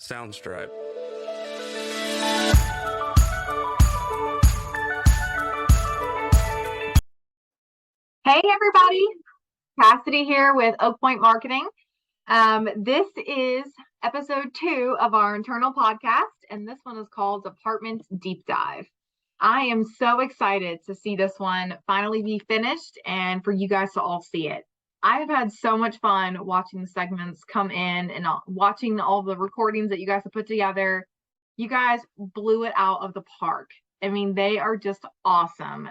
Soundstripe. Hey everybody, Cassidy here with Oak Point Marketing. This is episode 2 of our internal podcast, and this one is called Department Deep Dive. I am so excited to see this one finally be finished and for you guys to all see it. I have had so much fun watching the segments come in and watching all the recordings that you guys have put together. You guys blew it out of the park. I mean, they are just awesome.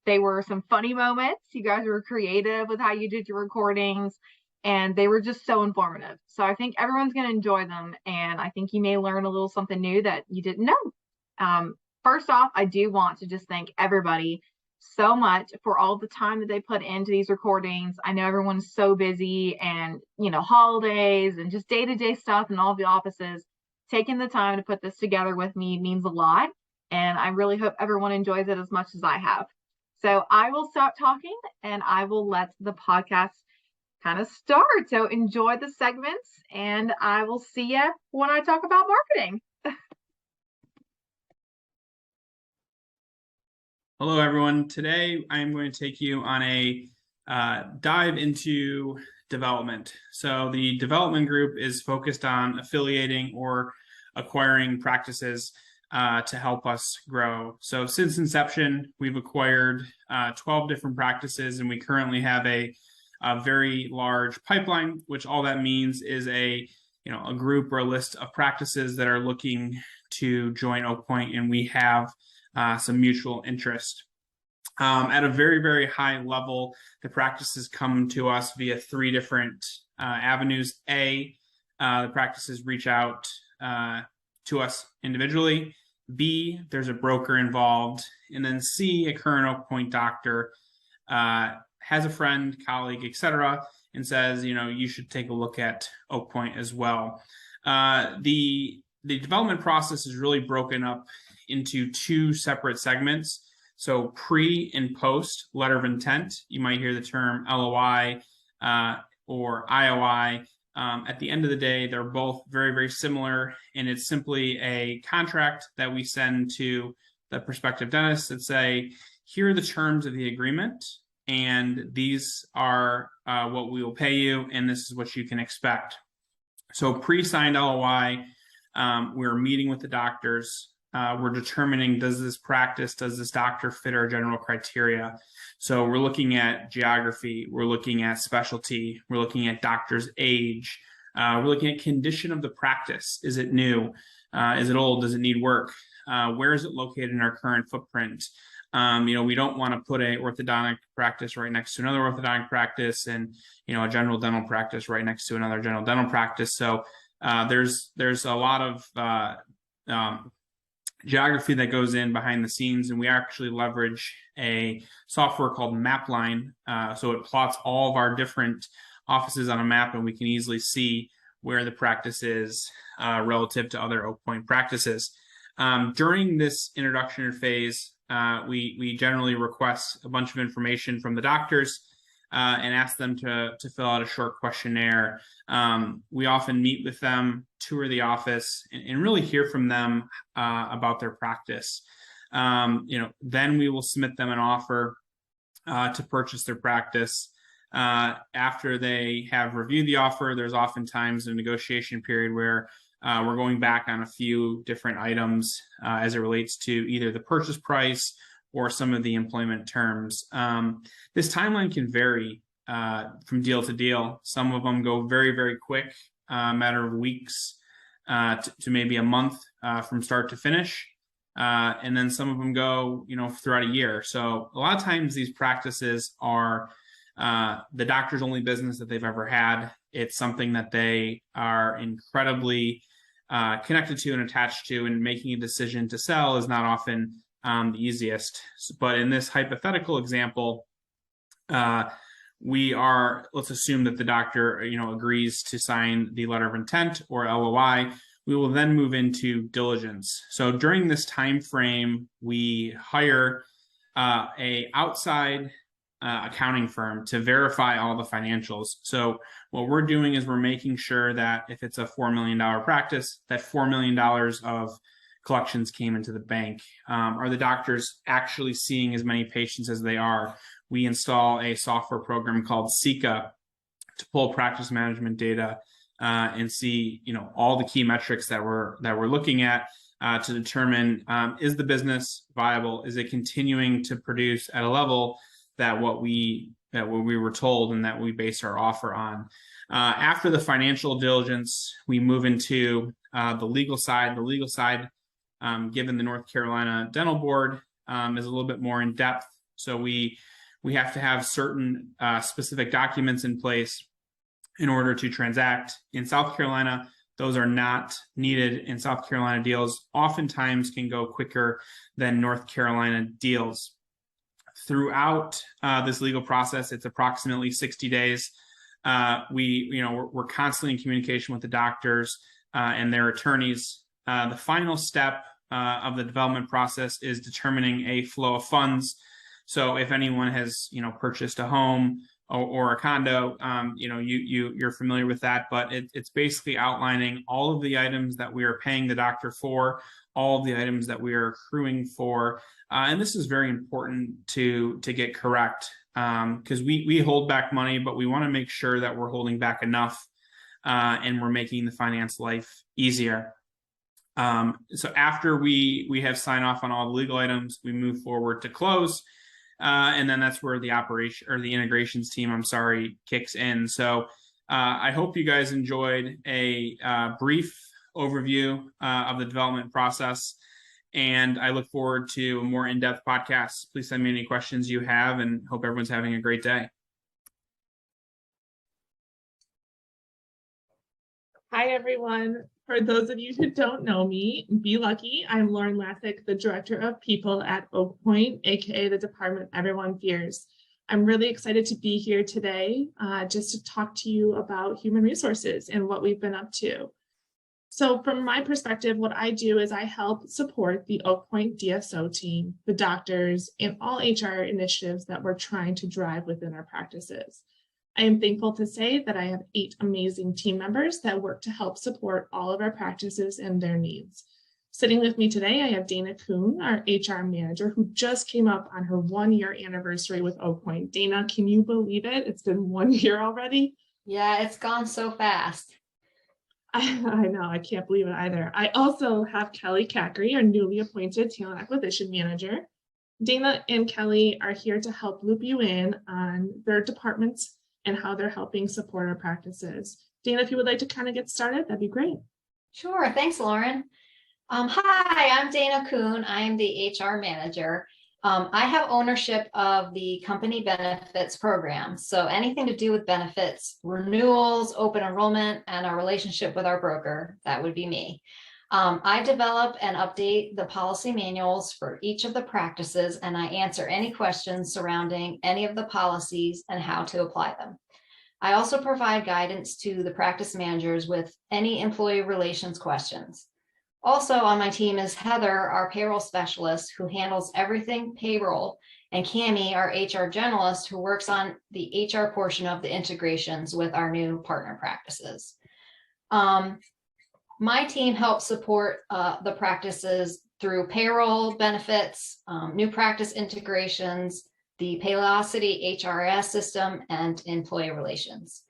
They were some funny moments. You guys were creative with how you did your recordings, and they were just so informative. So I think everyone's going to enjoy them, and I think you may learn a little something new that you didn't know. First off, I do want to just thank everybody so much for all the time that they put into these recordings. I know everyone's so busy and, holidays and just day-to-day stuff in all the offices. Taking the time to put this together with me means a lot, and I really hope everyone enjoys it as much as I have. So I will stop talking and I will let the podcast kind of start. So enjoy the segments and I will see you when I talk about marketing. Hello, everyone. Today, I'm going to take you on a dive into development. So the development group is focused on affiliating or acquiring practices to help us grow. So since inception, we've acquired 12 different practices, and we currently have a very large pipeline, which all that means is a group or a list of practices that are looking to join Oak Point, and we have some mutual interest. At a very, very high level, the practices come to us via 3 different avenues. A, the practices reach out to us individually. B, there's a broker involved. And then C, a current Oak Point doctor has a friend, colleague, etc., and says, you should take a look at Oak Point as well. The development process is really broken up into 2 separate segments. So pre and post letter of intent. You might hear the term LOI or IOI. At the end of the day, they're both very, very similar, and it's simply a contract that we send to the prospective dentist that say, here are the terms of the agreement, and these are what we will pay you, and this is what you can expect. So pre-signed LOI, we're meeting with the doctors. We're determining, does this doctor fit our general criteria? So we're looking at geography, we're looking at specialty, we're looking at doctor's age, we're looking at condition of the practice. Is it new? Is it old? Does it need work? Where is it located in our current footprint? We don't want to put a orthodontic practice right next to another orthodontic practice and, a general dental practice right next to another general dental practice. So there's a lot of geography that goes in behind the scenes, and we actually leverage a software called Mapline. So it plots all of our different offices on a map, and we can easily see where the practice is relative to other Oak Point practices. During this introductory phase, we generally request a bunch of information from the doctors and ask them to fill out a short questionnaire. We often meet with them, tour the office, and really hear from them about their practice. Then we will submit them an offer to purchase their practice. After they have reviewed the offer, there's oftentimes a negotiation period where we're going back on a few different items as it relates to either the purchase price or some of the employment terms. This timeline can vary from deal to deal. Some of them go very, very quick, a matter of weeks to maybe a month from start to finish. And then some of them go, throughout a year. So a lot of times these practices are the doctor's only business that they've ever had. It's something that they are incredibly connected to and attached to, and making a decision to sell is not often the easiest. But in this hypothetical example, let's assume that the doctor, agrees to sign the letter of intent or LOI. We will then move into diligence. So during this time frame, we hire a outside accounting firm to verify all the financials. So what we're doing is we're making sure that if it's a $4 million practice, that $4 million of collections came into the bank. Are the doctors actually seeing as many patients as they are? We install a software program called Seeka to pull practice management data and see, all the key metrics that we're looking at to determine, is the business viable? Is it continuing to produce at a level that what we were told and that we base our offer on? After the financial diligence, we move into the legal side. The legal side, given the North Carolina Dental Board, is a little bit more in depth. So we have to have certain specific documents in place in order to transact. In South Carolina, those are not needed. In South Carolina, deals oftentimes can go quicker than North Carolina deals. Throughout this legal process, it's approximately 60 days. We're constantly in communication with the doctors and their attorneys. The final step of the development process is determining a flow of funds. So if anyone has, purchased a home or a condo, you're familiar with that, but it's basically outlining all of the items that we are paying the doctor for, all of the items that we are accruing for. And this is very important to get correct because we hold back money, but we want to make sure that we're holding back enough and we're making the finance life easier. So after we have sign off on all the legal items, we move forward to close. And then that's where the operation or the integrations team, kicks in. So I hope you guys enjoyed a brief overview of the development process. And I look forward to a more in-depth podcast. Please send me any questions you have and hope everyone's having a great day. Hi, everyone. For those of you who don't know me, be lucky. I'm Lauren Lathick, the Director of People at Oak Point, aka the department everyone fears. I'm really excited to be here today just to talk to you about human resources and what we've been up to. So from my perspective, what I do is I help support the Oak Point DSO team, the doctors, and all HR initiatives that we're trying to drive within our practices. I am thankful to say that I have 8 amazing team members that work to help support all of our practices and their needs. Sitting with me today, I have Dana Kuhn, our HR manager, who just came up on her 1-year anniversary with Oak Point. Dana, can you believe it? It's been 1 year already. Yeah, it's gone so fast. I know, I can't believe it either. I also have Kelly Cackery, our newly appointed talent acquisition manager. Dana and Kelly are here to help loop you in on their departments and how they're helping support our practices. Dana, if you would like to kind of get started, that'd be great. Sure. Thanks, Lauren. Hi, I'm Dana Kuhn. I am the HR manager. I have ownership of the company benefits program. So anything to do with benefits, renewals, open enrollment, and our relationship with our broker, that would be me. I develop and update the policy manuals for each of the practices, and I answer any questions surrounding any of the policies and how to apply them. I also provide guidance to the practice managers with any employee relations questions. Also on my team is Heather, our payroll specialist, who handles everything payroll, and Cami, our HR generalist, who works on the HR portion of the integrations with our new partner practices. My team helps support the practices through payroll, benefits, new practice integrations, the Paylocity HRS system, and employee relations.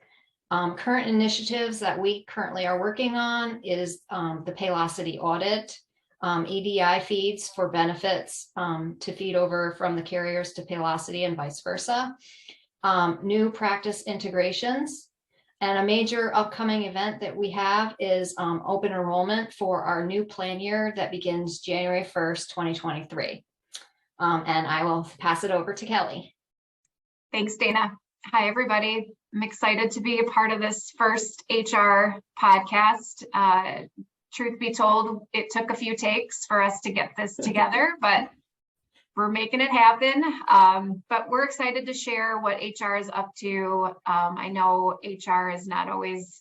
Current initiatives that we currently are working on is the Paylocity audit, EDI feeds for benefits to feed over from the carriers to Paylocity and vice versa, new practice integrations. And a major upcoming event that we have is open enrollment for our new plan year that begins January 1st, 2023. And I will pass it over to Kelly. Thanks, Dana. Hi, everybody. I'm excited to be a part of this first HR podcast. Truth be told, it took a few takes for us to get this together, but we're making it happen. But we're excited to share what HR is up to. I know HR is not always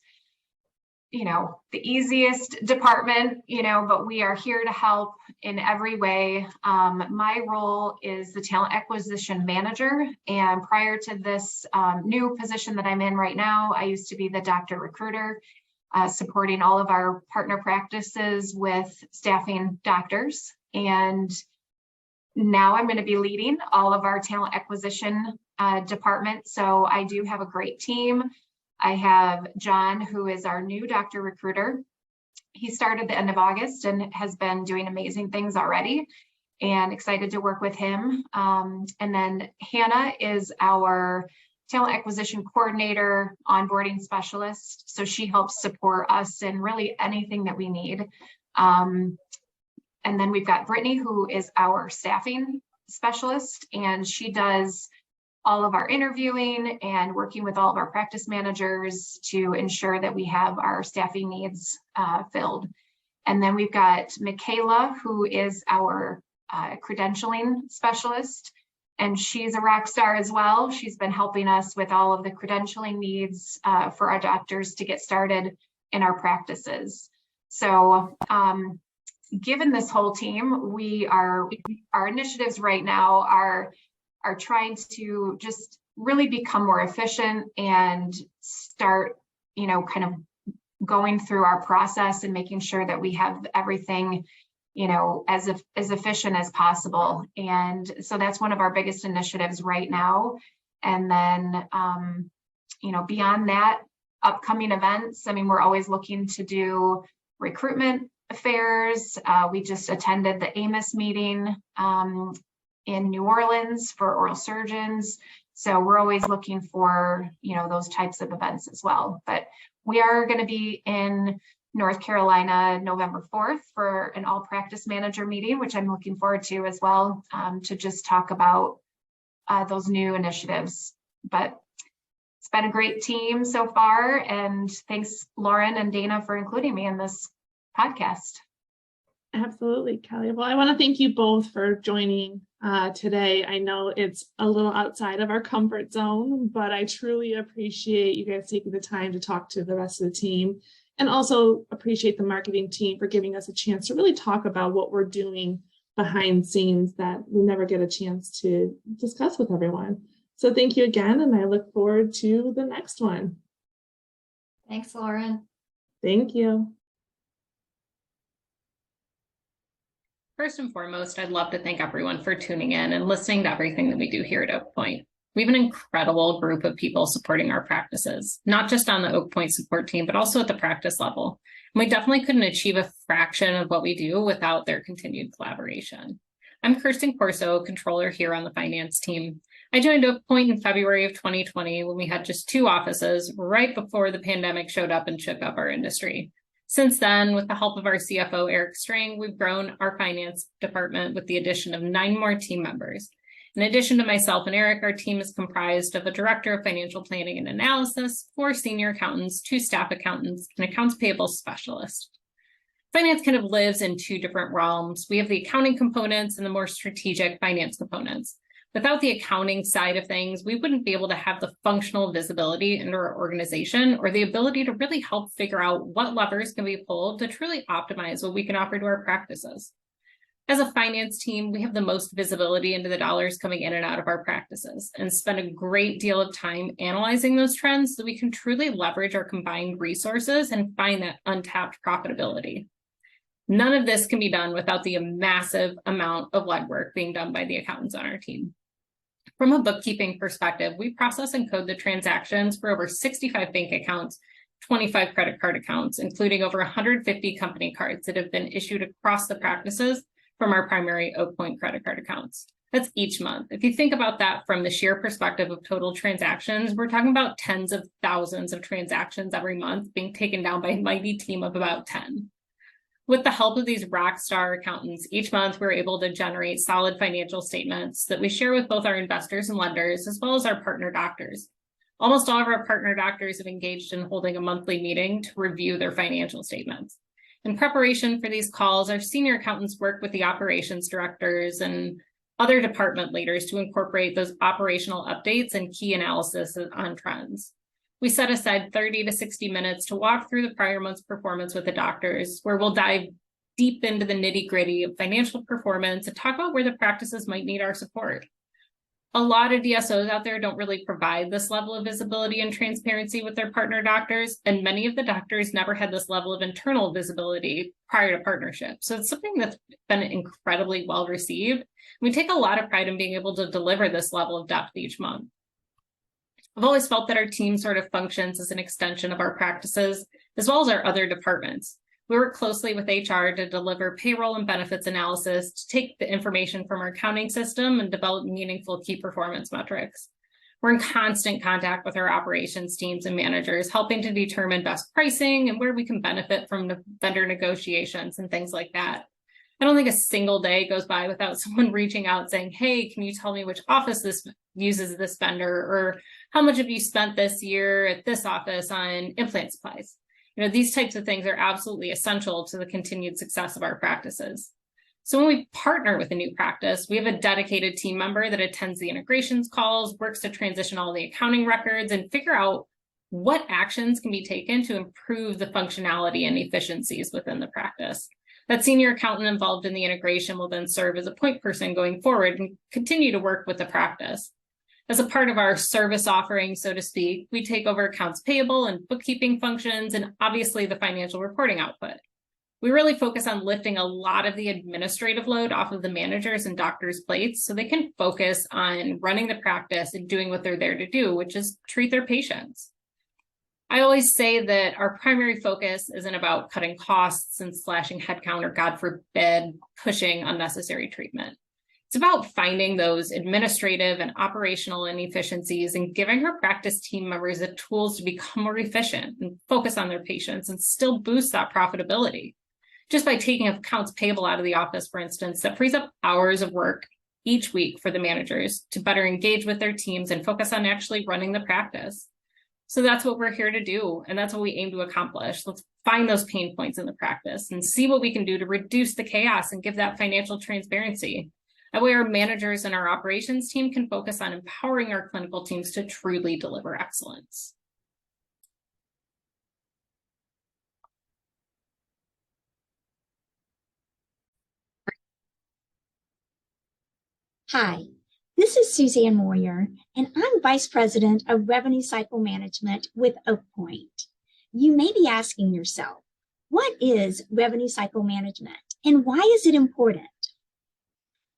the easiest department, but we are here to help in every way. My role is the talent acquisition manager. And prior to this new position that I'm in right now, I used to be the doctor recruiter, supporting all of our partner practices with staffing doctors. And now I'm going to be leading all of our talent acquisition department. So I do have a great team. I have John, who is our new doctor recruiter. He started the end of August and has been doing amazing things already, and excited to work with him. And then Hannah is our talent acquisition coordinator, onboarding specialist. So she helps support us in really anything that we need. And then we've got Brittany, who is our staffing specialist, and she does all of our interviewing and working with all of our practice managers to ensure that we have our staffing needs filled. And then we've got Michaela, who is our credentialing specialist, and she's a rock star as well. She's been helping us with all of the credentialing needs for our doctors to get started in our practices. So given this whole team, our initiatives right now are trying to just really become more efficient and start, kind of going through our process and making sure that we have everything, as efficient as possible. And so that's one of our biggest initiatives right now. And then, beyond that, upcoming events. I mean, we're always looking to do recruitment affairs. We just attended the AMIS meeting in New Orleans for oral surgeons. So we're always looking for, those types of events as well. But we are going to be in North Carolina November 4th for an all practice manager meeting, which I'm looking forward to as well, to just talk about those new initiatives. But it's been a great team so far. And thanks, Lauren and Dana, for including me in this podcast. Absolutely, Kelly. Well, I want to thank you both for joining today. I know it's a little outside of our comfort zone, but I truly appreciate you guys taking the time to talk to the rest of the team, and also appreciate the marketing team for giving us a chance to really talk about what we're doing behind scenes that we never get a chance to discuss with everyone. So thank you again, and I look forward to the next one. Thanks, Lauren. Thank you. First and foremost, I'd love to thank everyone for tuning in and listening to everything that we do here at Oak Point. We have an incredible group of people supporting our practices, not just on the Oak Point support team, but also at the practice level. And we definitely couldn't achieve a fraction of what we do without their continued collaboration. I'm Kirsten Corso, controller here on the finance team. I joined Oak Point in February of 2020 when we had just 2 offices right before the pandemic showed up and shook up our industry. Since then, with the help of our CFO, Eric String, we've grown our finance department with the addition of 9 more team members. In addition to myself and Eric, our team is comprised of a director of financial planning and analysis, 4 senior accountants, 2 staff accountants, and accounts payable specialist. Finance kind of lives in 2 different realms. We have the accounting components and the more strategic finance components. Without the accounting side of things, we wouldn't be able to have the functional visibility into our organization or the ability to really help figure out what levers can be pulled to truly optimize what we can offer to our practices. As a finance team, we have the most visibility into the dollars coming in and out of our practices and spend a great deal of time analyzing those trends so we can truly leverage our combined resources and find that untapped profitability. None of this can be done without the massive amount of legwork being done by the accountants on our team. From a bookkeeping perspective, we process and code the transactions for over 65 bank accounts, 25 credit card accounts, including over 150 company cards that have been issued across the practices from our primary Oak Point credit card accounts. That's each month. If you think about that from the sheer perspective of total transactions, we're talking about tens of thousands of transactions every month being taken down by a mighty team of about 10. With the help of these rock star accountants, each month we're able to generate solid financial statements that we share with both our investors and lenders, as well as our partner doctors. Almost all of our partner doctors have engaged in holding a monthly meeting to review their financial statements. In preparation for these calls, our senior accountants work with the operations directors and other department leaders to incorporate those operational updates and key analysis on trends. We set aside 30 to 60 minutes to walk through the prior month's performance with the doctors, where we'll dive deep into the nitty-gritty of financial performance and talk about where the practices might need our support. A lot of DSOs out there don't really provide this level of visibility and transparency with their partner doctors, and many of the doctors never had this level of internal visibility prior to partnership. So it's something that's been incredibly well received. We take a lot of pride in being able to deliver this level of depth each month. I've always felt that our team sort of functions as an extension of our practices, as well as our other departments. We work closely with HR to deliver payroll and benefits analysis, to take the information from our accounting system and develop meaningful key performance metrics. We're in constant contact with our operations teams and managers, helping to determine best pricing and where we can benefit from the vendor negotiations and things like that. I don't think a single day goes by without someone reaching out saying, hey, can you tell me which office this uses this vendor, or how much have you spent this year at this office on implant supplies? These types of things are absolutely essential to the continued success of our practices. So when we partner with a new practice, we have a dedicated team member that attends the integrations calls, works to transition all the accounting records, and figure out what actions can be taken to improve the functionality and efficiencies within the practice. That senior accountant involved in the integration will then serve as a point person going forward and continue to work with the practice. As a part of our service offering, so to speak, we take over accounts payable and bookkeeping functions, and obviously the financial reporting output. We really focus on lifting a lot of the administrative load off of the managers and doctors' plates so they can focus on running the practice and doing what they're there to do, which is treat their patients. I always say that our primary focus isn't about cutting costs and slashing headcount, or God forbid, pushing unnecessary treatment. It's about finding those administrative and operational inefficiencies and giving our practice team members the tools to become more efficient and focus on their patients and still boost that profitability. Just by taking accounts payable out of the office, for instance, that frees up hours of work each week for the managers to better engage with their teams and focus on actually running the practice. So that's what we're here to do, and that's what we aim to accomplish. Let's find those pain points in the practice and see what we can do to reduce the chaos and give that financial transparency. That way our managers and our operations team can focus on empowering our clinical teams to truly deliver excellence. Hi, this is Suzanne Moyer, and I'm Vice President of Revenue Cycle Management with Oak Point. You may be asking yourself, what is revenue cycle management and why is it important?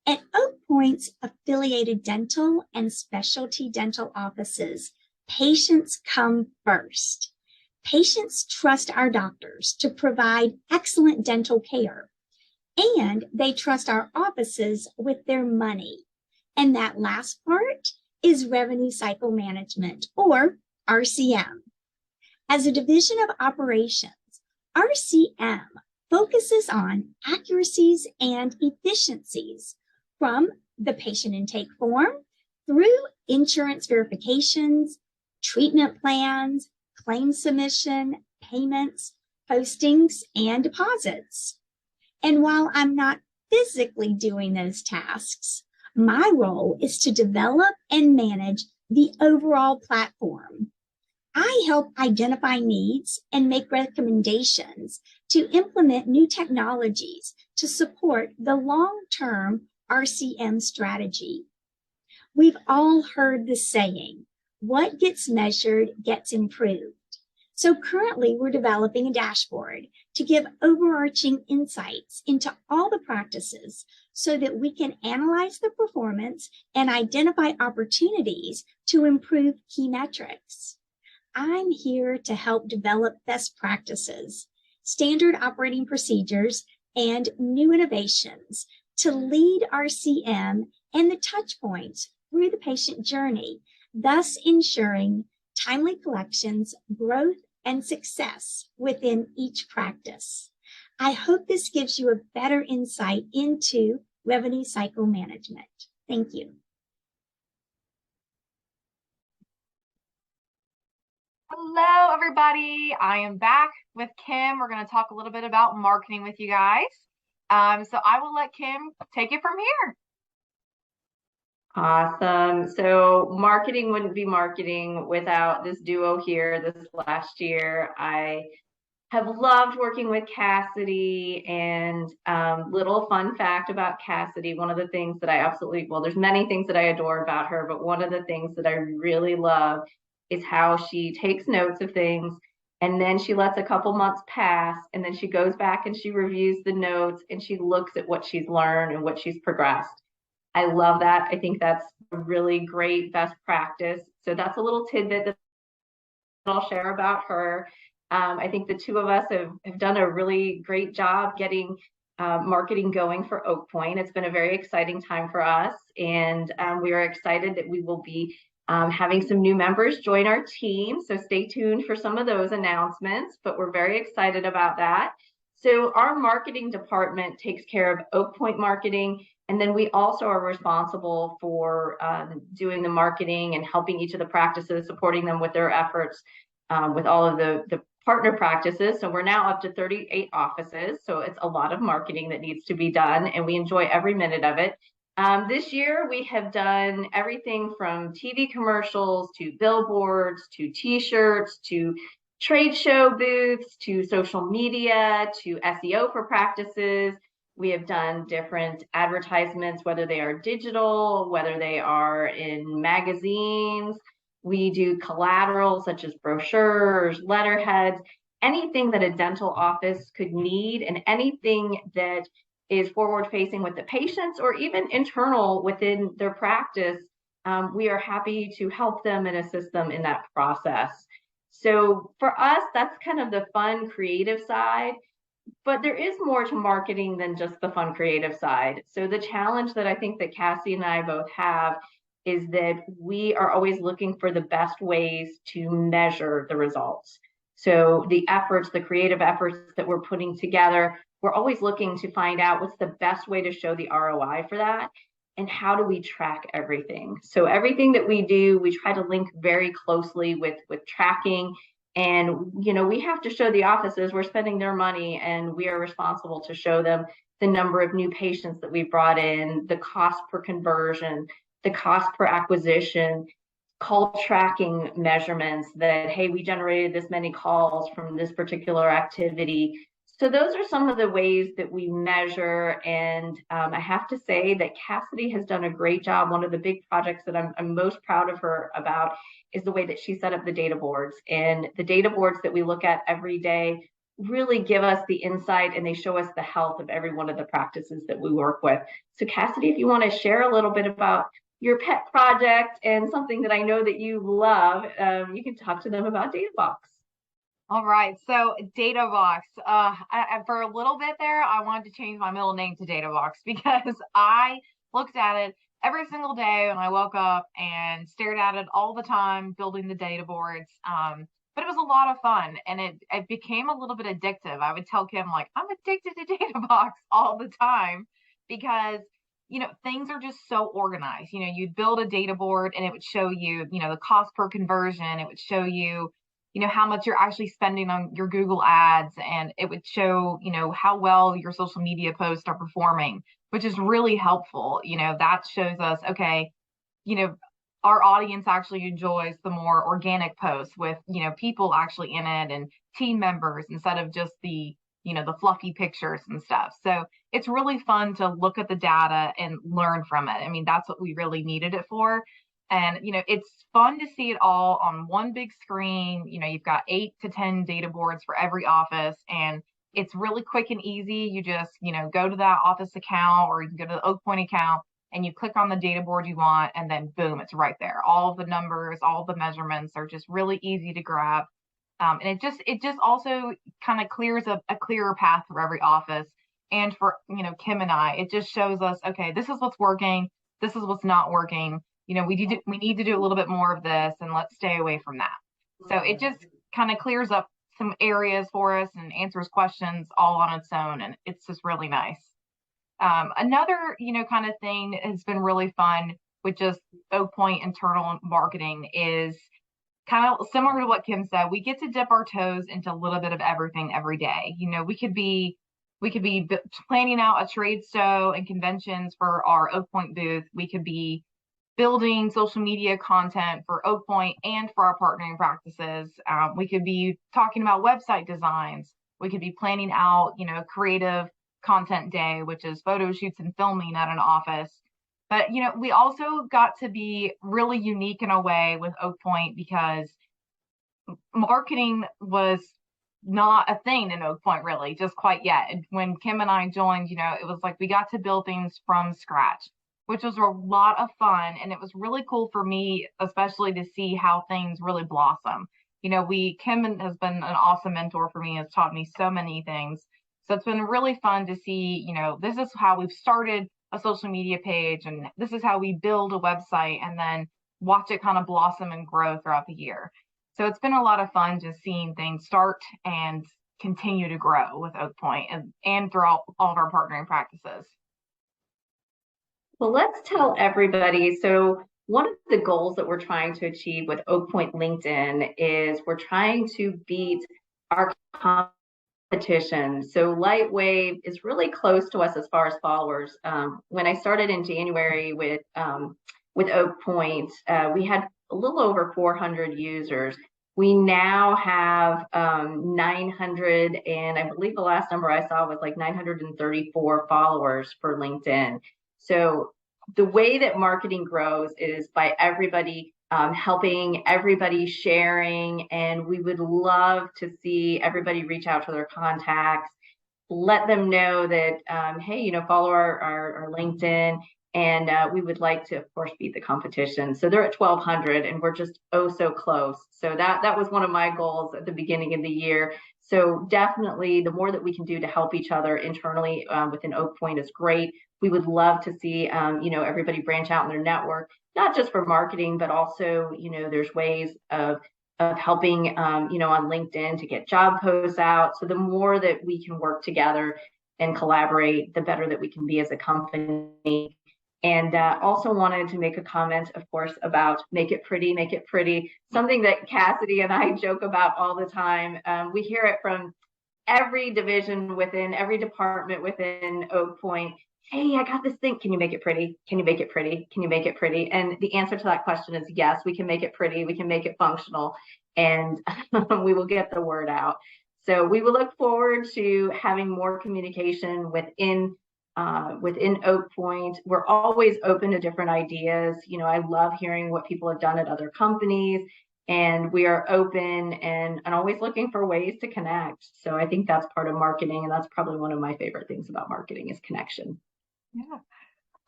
At Oak Point's affiliated dental and specialty dental offices, patients come first. Patients trust our doctors to provide excellent dental care, and they trust our offices with their money. And that last part is revenue cycle management, or RCM. As a division of operations, RCM focuses on accuracies and efficiencies from the patient intake form through insurance verifications, treatment plans, claim submission, payments, postings, and deposits. And while I'm not physically doing those tasks, my role is to develop and manage the overall platform. I help identify needs and make recommendations to implement new technologies to support the long-term RCM strategy. We've all heard the saying, what gets measured gets improved. So currently we're developing a dashboard to give overarching insights into all the practices so that we can analyze the performance and identify opportunities to improve key metrics. I'm here to help develop best practices, standard operating procedures, and new innovations to lead RCM and the touch points through the patient journey, thus ensuring timely collections, growth, and success within each practice. I hope this gives you a better insight into revenue cycle management. Thank you. Hello, everybody. I am back with Kim. We're going to talk a little bit about marketing with you guys. So I will let Kim take it from here. Awesome. So marketing wouldn't be marketing without this duo here this last year. I have loved working with Cassidy, and little fun fact about Cassidy, one of the things that I absolutely, well, there's many things that I adore about her, but one of the things that I really love is how she takes notes of things and then she lets a couple months pass and then she goes back and she reviews the notes and she looks at what she's learned and what she's progressed. I love that. I think that's a really great best practice. So that's a little tidbit that I'll share about her. I think the two of us have done a really great job getting marketing going for Oak Point. It's been a very exciting time for us, and we are excited that we will be having some new members join our team. So stay tuned for some of those announcements, but we're very excited about that. So our marketing department takes care of Oak Point marketing, and then we also are responsible for doing the marketing and helping each of the practices, supporting them with their efforts with all of the partner practices. So we're now up to 38 offices. So it's a lot of marketing that needs to be done, and we enjoy every minute of it. This year, we have done everything from TV commercials to billboards to T-shirts to trade show booths to social media to SEO for practices. We have done different advertisements, whether they are digital, whether they are in magazines. We do collateral such as brochures, letterheads, anything that a dental office could need, and anything that is forward facing with the patients or even internal within their practice. We are happy to help them and assist them in that process. So for us, that's kind of the fun, creative side. But there is more to marketing than just the fun, creative side. So the challenge that I think that Cassie and I both have is that we are always looking for the best ways to measure the results. So the efforts, the creative efforts that we're putting together, we're always looking to find out what's the best way to show the ROI for that and how do we track everything. So everything that we do, we try to link very closely with tracking. And, you know, we have to show the offices we're spending their money, and we are responsible to show them the number of new patients that we've brought in, the cost per conversion, the cost per acquisition, call tracking measurements that, hey, we generated this many calls from this particular activity. So those are some of the ways that we measure. And I have to say that Cassidy has done a great job. One of the big projects that I'm most proud of her about is the way that she set up the data boards. And the data boards that we look at every day really give us the insight, and they show us the health of every one of the practices that we work with. So Cassidy, if you want to share a little bit about your pet project and something that I know that you love, you can talk to them about DataBox. All right, so DataBox. For a little bit there, I wanted to change my middle name to DataBox because I looked at it every single day when I woke up and stared at it all the time, building the data boards. But it was a lot of fun, and it became a little bit addictive. I would tell Kim, like, I'm addicted to DataBox all the time because, you know, things are just so organized. You know, you'd build a data board and it would show you, you know, the cost per conversion. It would show you, you know, how much you're actually spending on your Google ads, and it would show, you know, how well your social media posts are performing, which is really helpful. You know, that shows us, okay, you know, our audience actually enjoys the more organic posts with, you know, people actually in it and team members instead of just the, you know, the fluffy pictures and stuff. So it's really fun to look at the data and learn from it. I mean, that's what we really needed it for. And, you know, it's fun to see it all on one big screen. You know, you've got 8 to 10 data boards for every office, and it's really quick and easy. You just, you know, go to that office account, or you can go to the Oak Point account and you click on the data board you want, and then boom, it's right there. All of the numbers, all the measurements are just really easy to grab. And it just also kind of clears a clearer path for every office. And for, you know, Kim and I, it just shows us, okay, this is what's working. This is what's not working. You know, we need to do a little bit more of this, and let's stay away from that. So it just kind of clears up some areas for us and answers questions all on its own. And it's just really nice. Another, you know, kind of thing that has been really fun with just Oak Point internal marketing is kind of similar to what Kim said. We get to dip our toes into a little bit of everything every day. You know, we could be planning out a trade show and conventions for our Oak Point booth. We could be building social media content for Oak Point and for our partnering practices. We could be talking about website designs. We could be planning out, creative content day, which is photo shoots and filming at an office. But, we also got to be really unique in a way with Oak Point because marketing was not a thing in Oak Point really, just quite yet. When Kim and I joined, it was like we got to build things from scratch, which was a lot of fun. And it was really cool for me, especially to see how things really blossom. Kim has been an awesome mentor for me, has taught me so many things. So it's been really fun to see, this is how we've started a social media page, and this is how we build a website, and then watch it kind of blossom and grow throughout the year. So it's been a lot of fun just seeing things start and continue to grow with Oak Point and throughout all of our partnering practices. Well, let's tell everybody. So one of the goals that we're trying to achieve with Oak Point LinkedIn is we're trying to beat our competition. So Lightwave is really close to us as far as followers. When I started in January with Oak Point, we had a little over 400 users. We now have 900, and I believe the last number I saw was like 934 followers for LinkedIn. So the way that marketing grows is by everybody helping, everybody sharing, and we would love to see everybody reach out to their contacts, let them know that, hey, follow our LinkedIn, and we would like to, of course, beat the competition. So they're at 1,200, and we're just so close. So that was one of my goals at the beginning of the year. So definitely, the more that we can do to help each other internally within Oak Point is great. We would love to see, everybody branch out in their network, not just for marketing, but also, there's ways of helping, on LinkedIn to get job posts out. So the more that we can work together and collaborate, the better that we can be as a company. And also wanted to make a comment, of course, about make it pretty, something that Cassidy and I joke about all the time. We hear it from every division within every department within Oak Point. Hey, I got this thing. Can you make it pretty? Can you make it pretty? Can you make it pretty? And the answer to that question is yes, we can make it pretty. We can make it functional, and we will get the word out. So we will look forward to having more communication within Oak Point. We're always open to different ideas. I love hearing what people have done at other companies, and we are open and always looking for ways to connect. So I think that's part of marketing, and that's probably one of my favorite things about marketing is connection. Yeah.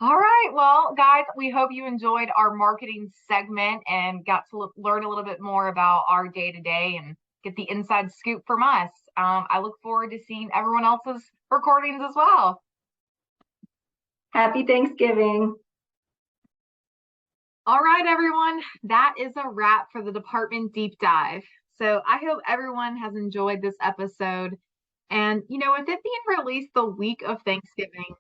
All right. Well, guys, we hope you enjoyed our marketing segment and got to learn a little bit more about our day-to-day and get the inside scoop from us. I look forward to seeing everyone else's recordings as well. Happy Thanksgiving. All right, everyone. That is a wrap for the department deep dive. So I hope everyone has enjoyed this episode. And, with it being released the week of Thanksgiving,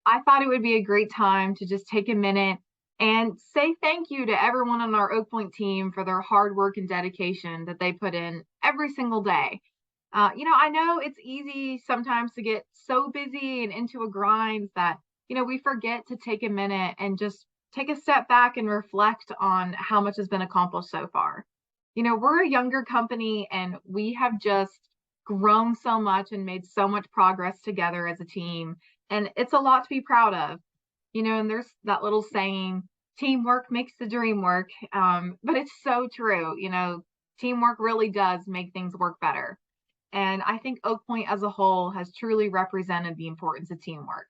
I thought it would be a great time to just take a minute and say thank you to everyone on our Oak Point team for their hard work and dedication that they put in every single day. I know it's easy sometimes to get so busy and into a grind that, we forget to take a minute and just take a step back and reflect on how much has been accomplished so far. We're a younger company, and we have just grown so much and made so much progress together as a team. And it's a lot to be proud of, and there's that little saying, teamwork makes the dream work. But it's so true. Teamwork really does make things work better. And I think Oak Point as a whole has truly represented the importance of teamwork.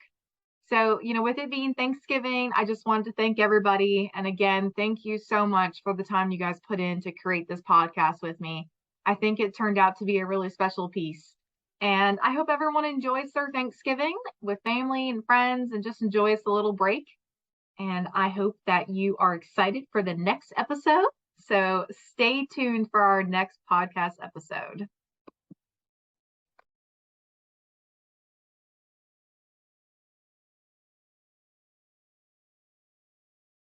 So, with it being Thanksgiving, I just wanted to thank everybody. And again, thank you so much for the time you guys put in to create this podcast with me. I think it turned out to be a really special piece. And I hope everyone enjoys their Thanksgiving with family and friends and just enjoys the little break. And I hope that you are excited for the next episode. So stay tuned for our next podcast episode.